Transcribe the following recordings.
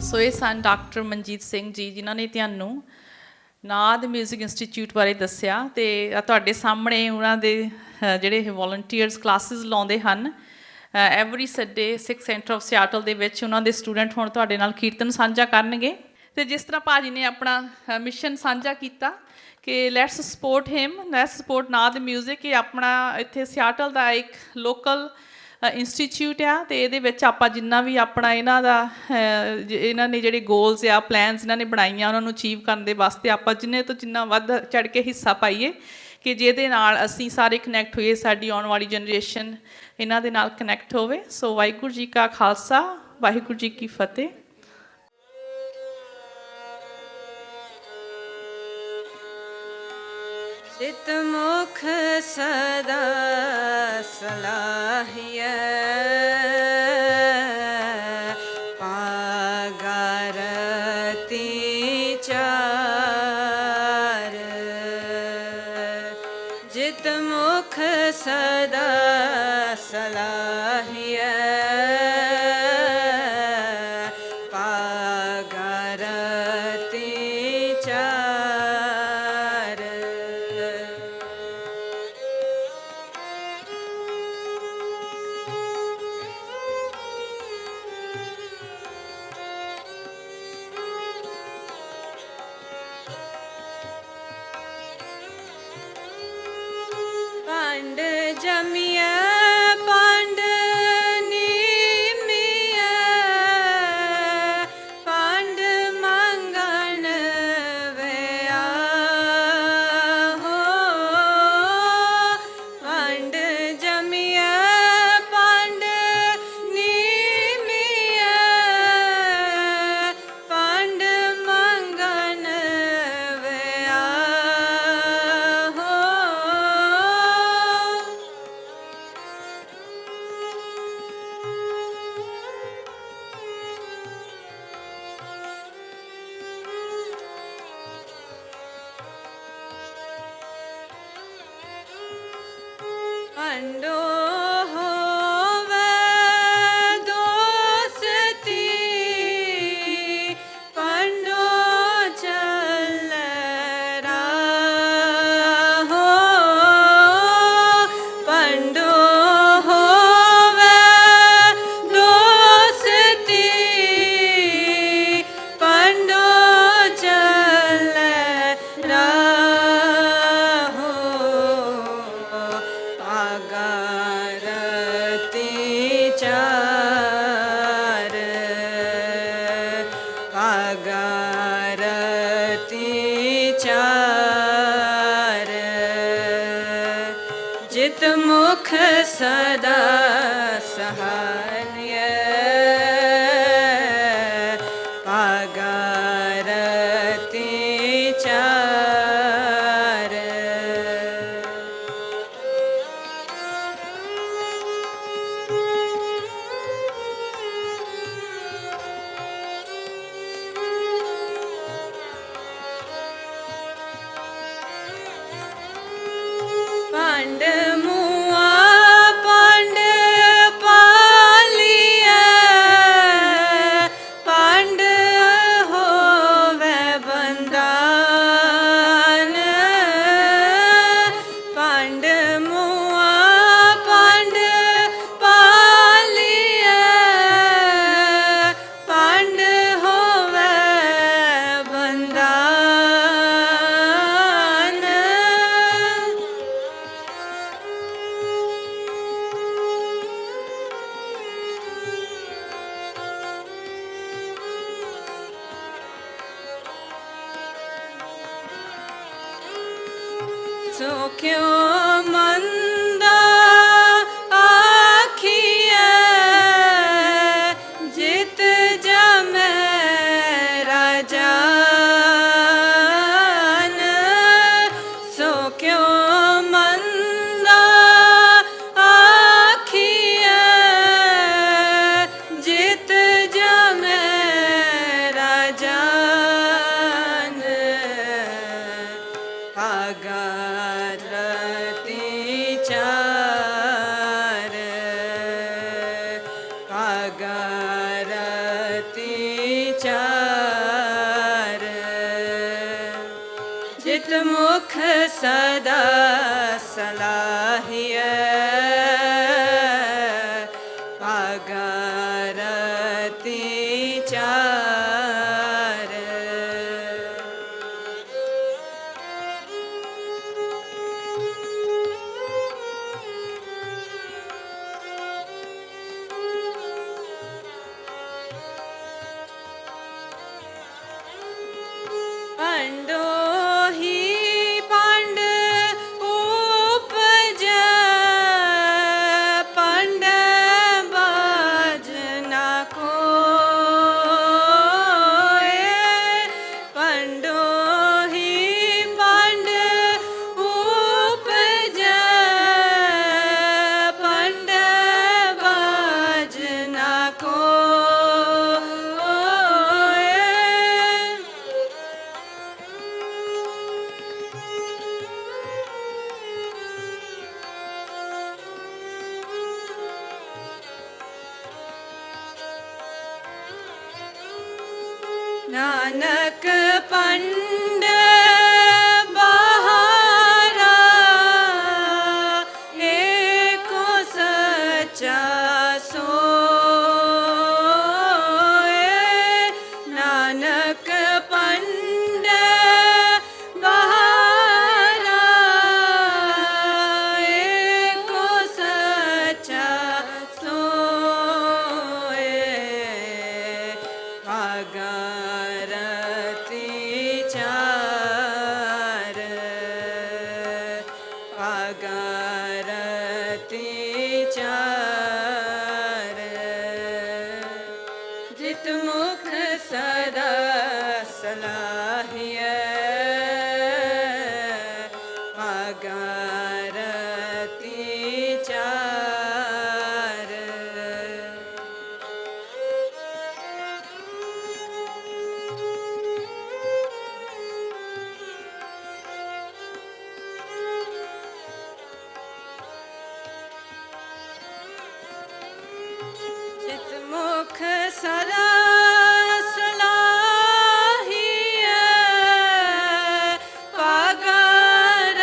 ਸੋ ਇਹ ਸਨ ਡਾਕਟਰ ਮਨਜੀਤ ਸਿੰਘ ਜੀ, ਜਿਨ੍ਹਾਂ ਨੇ ਤੁਹਾਨੂੰ ਨਾਦ ਮਿਊਜ਼ਿਕ ਇੰਸਟੀਚਿਊਟ ਬਾਰੇ ਦੱਸਿਆ। ਅਤੇ ਤੁਹਾਡੇ ਸਾਹਮਣੇ ਉਹਨਾਂ ਦੇ ਜਿਹੜੇ ਵੋਲੰਟੀਅਰਸ ਕਲਾਸਿਸ ਲਾਉਂਦੇ ਹਨ every Sunday Sikh centre of Seattle ਦੇ ਵਿੱਚ। ਉਹਨਾਂ ਦੇ ਸਟੂਡੈਂਟ ਹੁਣ ਤੁਹਾਡੇ ਨਾਲ ਕੀਰਤਨ ਸਾਂਝਾ ਕਰਨਗੇ। ਅਤੇ ਜਿਸ ਤਰ੍ਹਾਂ ਭਾਜੀ ਨੇ ਆਪਣਾ ਮਿਸ਼ਨ ਸਾਂਝਾ ਕੀਤਾ ਕਿ let's support him, let's support ਨਾਦ ਮਿਊਜ਼ਿਕ। ਇਹ ਆਪਣਾ ਇੱਥੇ ਸਿਆਟਲ ਦਾ ਇੱਕ ਲੋਕਲ ਇੰਸਟੀਚਿਊਟ ਆ, ਅਤੇ ਇਹਦੇ ਵਿੱਚ ਆਪਾਂ ਜਿੰਨਾ ਵੀ ਆਪਣਾ ਇਹਨਾਂ ਨੇ ਜਿਹੜੇ ਗੋਲਸ ਆ, ਪਲੈਨਸ ਇਹਨਾਂ ਨੇ ਬਣਾਈਆਂ, ਉਹਨਾਂ ਨੂੰ ਅਚੀਵ ਕਰਨ ਦੇ ਵਾਸਤੇ ਆਪਾਂ ਜਿੰਨੇ ਤੋਂ ਜਿੰਨਾ ਵੱਧ ਚੜ੍ਹ ਕੇ ਹਿੱਸਾ ਪਾਈਏ ਕਿ ਜਿਹਦੇ ਨਾਲ ਅਸੀਂ ਸਾਰੇ ਕਨੈਕਟ ਹੋਈਏ, ਸਾਡੀ ਆਉਣ ਵਾਲੀ ਜਨਰੇਸ਼ਨ ਇਹਨਾਂ ਦੇ ਨਾਲ ਕਨੈਕਟ ਹੋਵੇ। ਸੋ ਵਾਹਿਗੁਰੂ ਜੀ ਕਾ ਖਾਲਸਾ, ਵਾਹਿਗੁਰੂ ਜੀ ਕੀ ਫਤਿਹ। चित मुख सदा सलाहिया पागारती चार। जित मुख सदा सलाहिया पागारती चार। पांड जमिया पांड नीमिया पांड मंगन वया हो। पांड जमिया पांड नीमिया पांड मंगन वया हो। पंडो होवे दोस्ती पंडो चल राहो। पंडो होवे दोस्ती पंडो चल राहो। पागारती चार पागारती चार। जित मुख सदा सहाय पागारती चार। पांड मुआ पांड पालिया पांड होवे बंदान। पांड मुआ पांड पालिया पांड होवे बंदान। सो क्यों मंदा आखिया जित जमै राजान। सो क्यों मंदा आखिया जित जमै राजान। पागारती चार पागारती चार। ਜਿਤ ਮੁਖ ਸਦਾ ਸਲਾਹੀਐ ਭਾਗਰਤੀ ਚਾਰ ਪੰਡੋਹੀ ਪੰਡ ਉਪਜੈ ਪੰਡ ਬਾਜ ਨਾ ਕੋਇ ਪੰਡੋਹੀ ਪੰਡ ਉਪਜੈ ਪੰਡ ਬਾਜ ਨਾ ਕੋਇ ਨਾਨਕ ਪੰਡ ਬਹਾਰਾ ਏਕੋ ਸੱਚਾ ਸੋਇ ਨਾਨਕ ਪੰਡ ਬਹਾਰਾ ਏਕੋ ਸੱਚਾ ਸੋਇ ਭਾਗਰਤੀ ਚਾਰ ਭਾਗਰਤੀ ਚਾਰ ਜਿਤ ਮੁਖ ਸਦਾ ਸਲਾਹੀਐ ਭਾਗਰਤੀ ਚਾਰ ਜਿਤ ਮੁਖ ਸਦਾ ਸਲਾਹੀਐ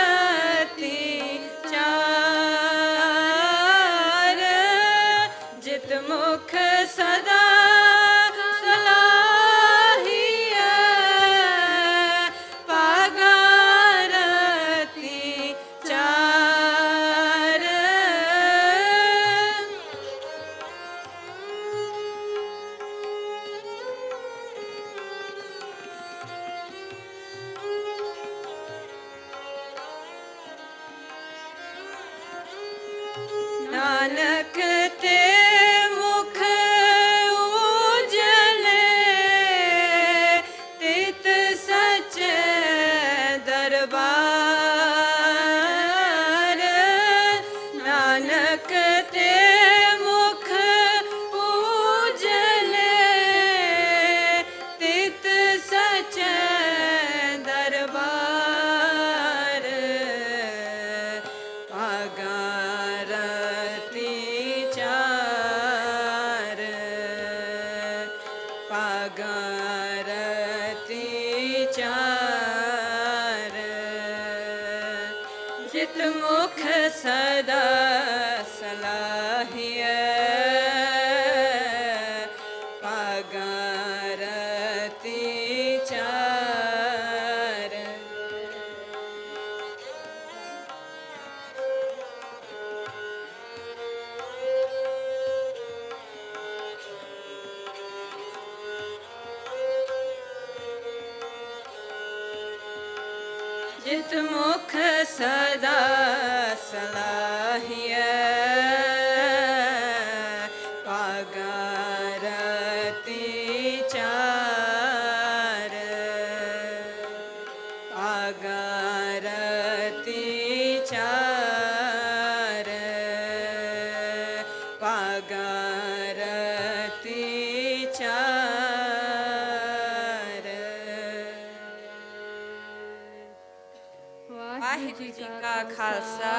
ਭਾਗਰਤੀ ਚਾਰ ਜਿਤ ਮੁਖ ਸਦਾ ਸਲਾਹੀਐ ਭਾਗਰਤੀ ਚਾਰ ਨਾਨਕ ਤੇ ਮੁਖ ਉਜਲੇ ਤਿਤ ਸੱਚੇ ਦਰਬਾਰ ਨਾਨਕ ਤੇ ਮੁਖ ਉਜਲੇ ਤਿਤ ਸੱਚੇ ਦਰਬਾਰ ਭਾਗਰਤੀ ਚਾਰ ਭਾਗਰਤੀ ਚਾਰ ਜਿਤ ਮੁਖ ਸਦਾ ਸਲਾਹੀਐ ਭਾਗਰਤੀ ਚਾਰ ਜਿਤ ਮੁਖ ਸਦਾ ਸਲਾਹੀਐ ਭਾਗਰਤੀ ਚਾਰ ਭਾਗਰਤੀ ਚਾਰ ਭਾਗਰਤੀ ਚਾਰ ਵਾਹਿਗੁਰੂ ਜੀ ਕਾ ਖਾਲਸਾ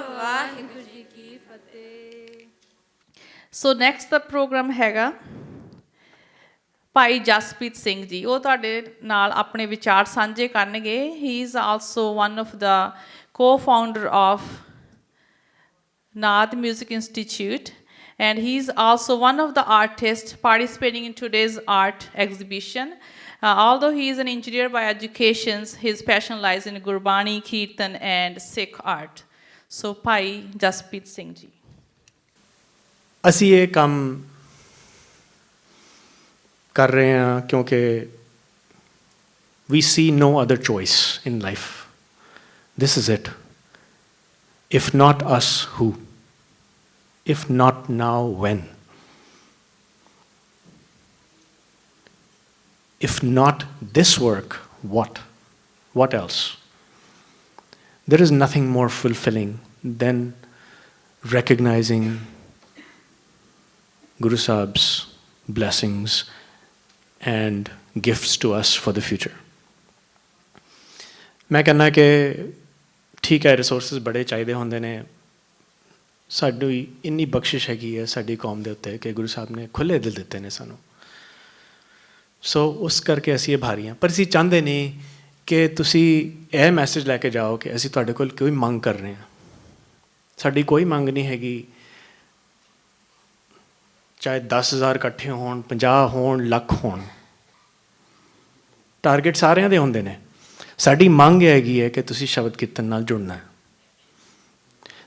ਵਾਹਿਗੁਰੂ ਜੀ ਕੀ ਫਤਿਹ। ਸੋ ਨੈਕਸਟ ਦਾ ਪ੍ਰੋਗਰਾਮ ਹੈਗਾ ਭਾਈ ਜਸਪ੍ਰੀਤ ਸਿੰਘ ਜੀ, ਉਹ ਤੁਹਾਡੇ ਨਾਲ ਆਪਣੇ ਵਿਚਾਰ ਸਾਂਝੇ ਕਰਨਗੇ। ਹੀ is also one of the co-founder of Naad Music Institute, and he is also one of the artists participating in today's art exhibition. Although he is an engineer by education, his passion lies in Gurbani, Kirtan and Sikh art. So, Bhai Jaspreet Singh ji. ਅਸੀਂ ਇਹ ਕੰਮ ਕਰ ਰਹੇ ਹਾਂ ਕਿਉਂਕਿ we see no other choice in life. This is it. If not us, who? If not now, when? If not this work, what? What else? There is nothing more fulfilling than recognizing Guru Sahib's blessings and gifts to us for the future. मैं कहना कि ठीक है resources बड़े चाहिए होंगे ने साडी इन्नी बख्शिश हैगी है साडी कौम दे उत्ते कि गुरु साहब ने खुले दिल दिते ने सानू सो उस करके असीं ये भारी हाँ पर असीं चाहते नहीं कि तुसी यह मैसेज लैके जाओ कि असीं तुहाडे कोल कोई मंग कर रहे हैं साडी कोई मंग नहीं हैगी चाहे 10,000 इकट्ठे होण 50 होण लख होण टारगेट सारिਆਂ ਦੇ ਹੁੰਦੇ ਨੇ ਸਾਡੀ ਮੰਗ ਹੈਗੀ ਹੈ ਕਿ ਤੁਸੀਂ ਸ਼ਬਦ ਕੀਰਤਨ ਨਾਲ ਜੁੜਨਾ ਹੈ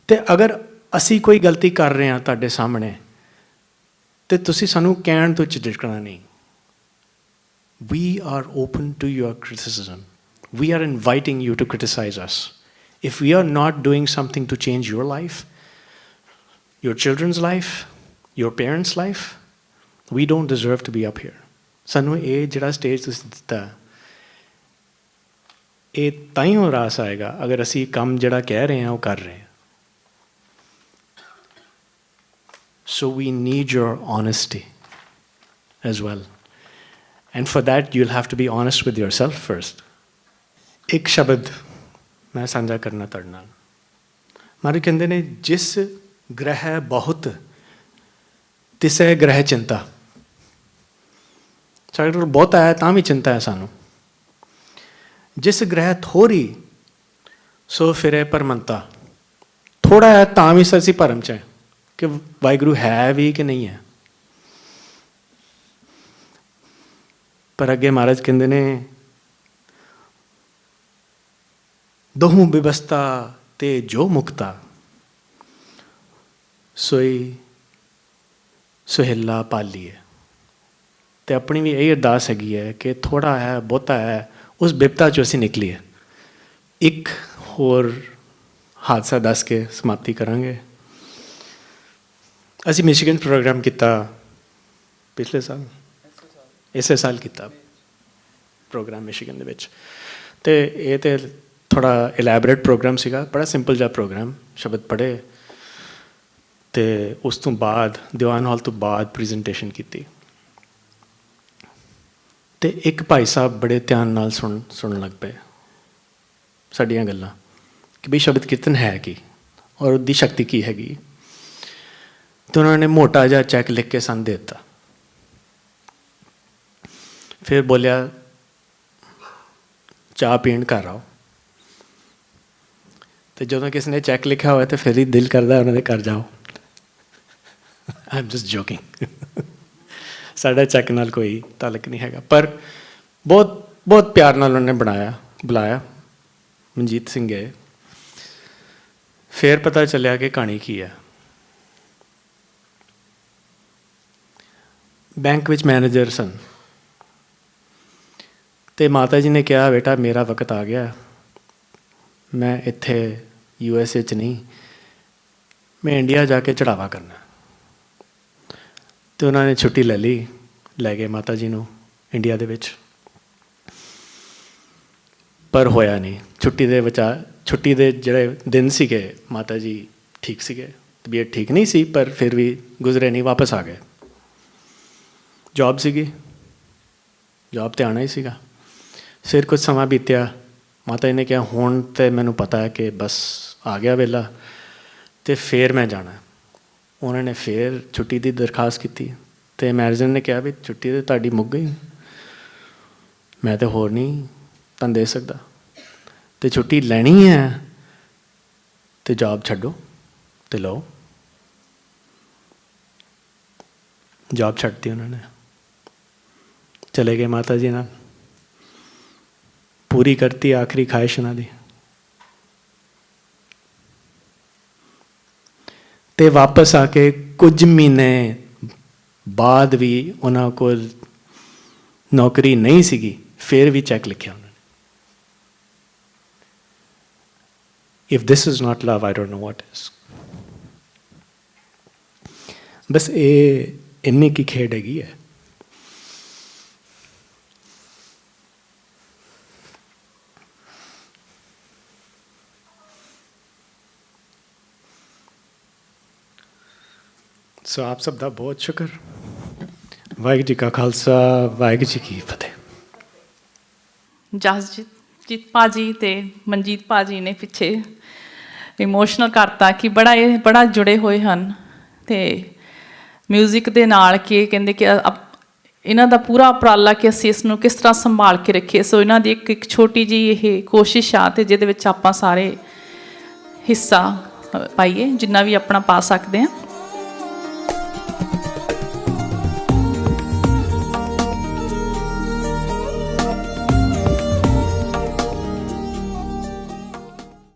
ਤੇ ਅਗਰ ਅਸੀਂ ਕੋਈ ਗਲਤੀ ਕਰ ਰਹੇ ਹਾਂ ਤੁਹਾਡੇ ਸਾਹਮਣੇ ਤੇ ਤੁਸੀਂ ਸਾਨੂੰ ਕਹਿਣ ਤੋਂ ਝਿਜਕਣਾ ਨਹੀਂ we are open to your criticism we are inviting you to criticize us if we are not doing something to change your life your children's life your parents' life, we don't deserve to be up here. ਸਾਨੂੰ ਇਹ ਜਿਹੜਾ stage ਤੁਸੀਂ ਦਿੱਤਾ ਇਹ ਤਾਂ ਹੀ ਰਾਸ ਆਏਗਾ ਅਗਰ ਅਸੀਂ ਕੰਮ ਜਿਹੜਾ ਕਹਿ ਰਹੇ ਹਾਂ ਉਹ ਕਰ ਰਹੇ ਹਾਂ So we need your honesty as well. And for that you'll have to be honest with yourself first. ਇੱਕ ਸ਼ਬਦ ਮੈਂ ਸਾਂਝਾ ਕਰਨਾ ਤੁਹਾਡੇ ਨਾਲ ਮਾਰੇ ਕਹਿੰਦੇ ਨੇ ਜਿਸ ਗ੍ਰਹਿ ਬਹੁਤ ਤਿਸੈ ਗ੍ਰਹਿ ਚਿੰਤਾ ਸਾਡੇ ਕੋਲ ਬਹੁਤ ਹੈ ਤਾਂ ਵੀ ਚਿੰਤਾ ਹੈ ਸਾਨੂੰ ਜਿਸ ਗ੍ਰਹਿ ਥੋੜੀ ਸੋ ਫਿਰੇ ਪਰਮੰਤਾ ਥੋੜਾ ਹੈ ਤਾਂ ਵੀ ਅਸੀਂ ਭਰਮ ਚ ਹੈ ਕਿ ਵਾਹਿਗੁਰੂ ਹੈ ਵੀ ਕਿ ਨਹੀਂ ਹੈ ਪਰ ਅੱਗੇ ਮਹਾਰਾਜ ਕਹਿੰਦੇ ਨੇ ਦੋਹੂ ਵਿਵਸਥਾ ਤੇ ਜੋ ਮੁਕਤਾ ਸੋਈ ਸੁਹੇਲਾ ਪਾਲੀਏ ਤੇ ਆਪਣੀ ਵੀ ਇਹ ਅਰਦਾਸ ਹੈਗੀ ਹੈ ਕਿ ਥੋੜਾ ਹੈ ਬਹੁਤਾ ਹੈ ਉਸ ਬਿਪਤਾ ਚੋਂ ਅਸੀਂ ਨਿਕਲੀਏ ਇੱਕ ਹੋਰ ਹਾਦਸਾ ਦੱਸ ਕੇ ਸਮਾਪਤੀ ਕਰਾਂਗੇ ਅਸੀਂ ਮਿਸ਼ੀਗਨ ਪ੍ਰੋਗਰਾਮ ਕੀਤਾ ਪਿਛਲੇ ਸਾਲ ਇਸੇ ਸਾਲ ਕੀਤਾ ਪ੍ਰੋਗਰਾਮ ਮਿਸ਼ੀਗਨ ਦੇ ਵਿੱਚ ਤੇ ਇਹ ਤੇ ਥੋੜਾ ਇਲੈਬੋਰੇਟ ਪ੍ਰੋਗਰਾਮ ਸੀਗਾ ਬੜਾ ਸਿੰਪਲ ਜਿਹਾ ਪ੍ਰੋਗਰਾਮ ਸ਼ਬਦ ਪੜ੍ਹੇ ਤੇ ਉਸ ਤੋਂ ਬਾਅਦ ਦੀਵਾਨ ਹਾਲ ਤੋਂ ਬਾਅਦ ਪ੍ਰੈਜੈਂਟੇਸ਼ਨ ਕੀਤੀ ਤੇ ਇੱਕ ਭਾਈ ਸਾਹਿਬ ਬੜੇ ਧਿਆਨ ਨਾਲ ਸੁਣਨ ਲੱਗ ਪਏ ਸਾਡੀਆਂ ਗੱਲਾਂ ਕਿ ਵੀ ਸ਼ਬਦ ਕੀਰਤਨ ਹੈ ਕੀ ਔਰ ਉਹਦੀ ਸ਼ਕਤੀ ਕੀ ਹੈਗੀ ਤੇ ਉਹਨਾਂ ਨੇ ਮੋਟਾ ਜਿਹਾ ਚੈੱਕ ਲਿਖ ਕੇ ਸਾਨੂੰ ਦੇ ਦਿੱਤਾ ਫਿਰ ਬੋਲਿਆ ਚਾਹ ਪੀਣ ਘਰ ਆਓ ਤੇ ਜਦੋਂ ਕਿਸੇ ਨੇ ਚੈੱਕ ਲਿਖਿਆ ਹੋਇਆ ਤੇ ਫਿਰ ਹੀ ਦਿਲ ਕਰਦਾ ਉਹਨਾਂ ਦੇ ਘਰ ਜਾਓ I'm just joking. ਸਾਡਾ ਚੈੱਕ ਨਾਲ ਕੋਈ ਤਾਲੁਕ ਨਹੀਂ ਹੈਗਾ ਪਰ ਬਹੁਤ ਪਿਆਰ ਨਾਲ ਉਹਨੇ ਬੁਲਾਇਆ ਮਨਜੀਤ ਸਿੰਘ ਗਏ ਫਿਰ ਪਤਾ ਚੱਲਿਆ ਕਿ ਕਹਾਣੀ ਕੀ ਹੈ ਬੈਂਕ ਵਿੱਚ ਮੈਨੇਜਰ ਸਨ ਤੇ ਮਾਤਾ ਜੀ ਨੇ ਕਿਹਾ ਬੇਟਾ ਮੇਰਾ ਵਕਤ ਆ ਗਿਆ ਮੈਂ ਇੱਥੇ USA 'ਚ ਨਹੀਂ ਮੈਂ ਇੰਡੀਆ ਜਾ ਕੇ ਚੜਾਵਾ ਕਰਨਾ ਤੇ ਉਹਨਾਂ ਨੇ ਛੁੱਟੀ ਲੈ ਲਈ ਲੈ ਗਏ ਮਾਤਾ ਜੀ ਨੂੰ ਇੰਡੀਆ ਦੇ ਵਿੱਚ ਪਰ ਹੋਇਆ ਨਹੀਂ ਛੁੱਟੀ ਦੇ ਜਿਹੜੇ ਦਿਨ ਸੀਗੇ ਮਾਤਾ ਜੀ ਠੀਕ ਸੀਗੇ ਤਬੀਅਤ ਠੀਕ ਨਹੀਂ ਸੀ ਪਰ ਫਿਰ ਵੀ ਗੁਜ਼ਰੇ ਨਹੀਂ ਵਾਪਸ ਆ ਗਏ ਜੌਬ ਸੀਗੀ ਜੌਬ 'ਤੇ ਆਉਣਾ ਹੀ ਸੀਗਾ ਫਿਰ ਕੁਝ ਸਮਾਂ ਬੀਤਿਆ ਮਾਤਾ ਜੀ ਨੇ ਕਿਹਾ ਹੁਣ ਤਾਂ ਮੈਨੂੰ ਪਤਾ ਹੈ ਕਿ ਬਸ ਆ ਗਿਆ ਵੇਲਾ ਅਤੇ ਫਿਰ ਮੈਂ ਜਾਣਾ ਉਹਨਾਂ ਨੇ ਫਿਰ ਛੁੱਟੀ ਦੀ ਦਰਖਾਸਤ ਕੀਤੀ ਤੇ ਮੈਨੇਜਰ ਨੇ ਕਿਹਾ ਵੀ ਛੁੱਟੀ ਤੇ ਤੁਹਾਡੀ ਮੁੱਕ ਗਈ, ਮੈਂ ਤਾਂ ਹੋਰ ਨਹੀਂ ਤੁਹਾਨੂੰ ਦੇ ਸਕਦਾ, ਤੇ ਛੁੱਟੀ ਲੈਣੀ ਹੈ ਤੇ ਜੌਬ ਛੱਡੋ ਤੇ ਲਓ। ਜੌਬ ਛੱਡਤੀ ਉਹਨਾਂ ਨੇ, ਚਲੇ ਗਏ ਮਾਤਾ ਜੀ ਨਾਲ, ਪੂਰੀ ਕਰਤੀ ਆਖਰੀ ਖਾਹਿਸ਼ ਉਹਨਾਂ ਦੀ। ਤੇ ਵਾਪਸ ਆ ਕੇ ਕੁਝ ਮਹੀਨੇ ਬਾਅਦ ਵੀ ਉਹਨਾਂ ਕੋਲ ਨੌਕਰੀ ਨਹੀਂ ਸੀਗੀ, ਫਿਰ ਵੀ ਚੈੱਕ ਲਿਖਿਆ ਉਹਨਾਂ ਨੇ। If this is not love, I don't know what is. ਬਸ ਇਹ ਇੰਨੀ ਕੀ ਖੇਡ ਹੈਗੀ ਹੈ। ਸੋ ਆਪ ਸਭ ਦਾ ਬਹੁਤ ਸ਼ੁਕਰ। ਵਾਹਿਗੁਰੂ ਜੀ ਕਾ ਖਾਲਸਾ, ਵਾਹਿਗੁਰੂ ਜੀ ਕੀ ਫਤਿਹ। ਜਸਜੀਤ ਭਾਜੀ ਤੇ ਮਨਜੀਤ ਭਾਜੀ ਨੇ ਪਿੱਛੇ ਇਮੋਸ਼ਨਲ ਕਰਤਾ ਕਿ ਇਹ ਬੜਾ ਜੁੜੇ ਹੋਏ ਹਨ ਤੇ ਮਿਊਜ਼ਿਕ ਦੇ ਨਾਲ ਕਿ ਕਹਿੰਦੇ ਕਿ ਇਹਨਾਂ ਦਾ ਪੂਰਾ ਉਪਰਾਲਾ ਕਿ ਅਸੀਂ ਇਸ ਨੂੰ ਕਿਸ ਤਰ੍ਹਾਂ ਸੰਭਾਲ ਕੇ ਰੱਖੀਏ। ਸੋ ਇਹਨਾਂ ਦੀ ਇੱਕ ਛੋਟੀ ਜਿਹੀ ਇਹ ਕੋਸ਼ਿਸ਼ ਆ ਤੇ ਜਿਹਦੇ ਵਿੱਚ ਆਪਾਂ ਸਾਰੇ ਹਿੱਸਾ ਪਾਈਏ ਜਿੰਨਾ ਵੀ ਆਪਣਾ ਪਾ ਸਕਦੇ ਹਾਂ।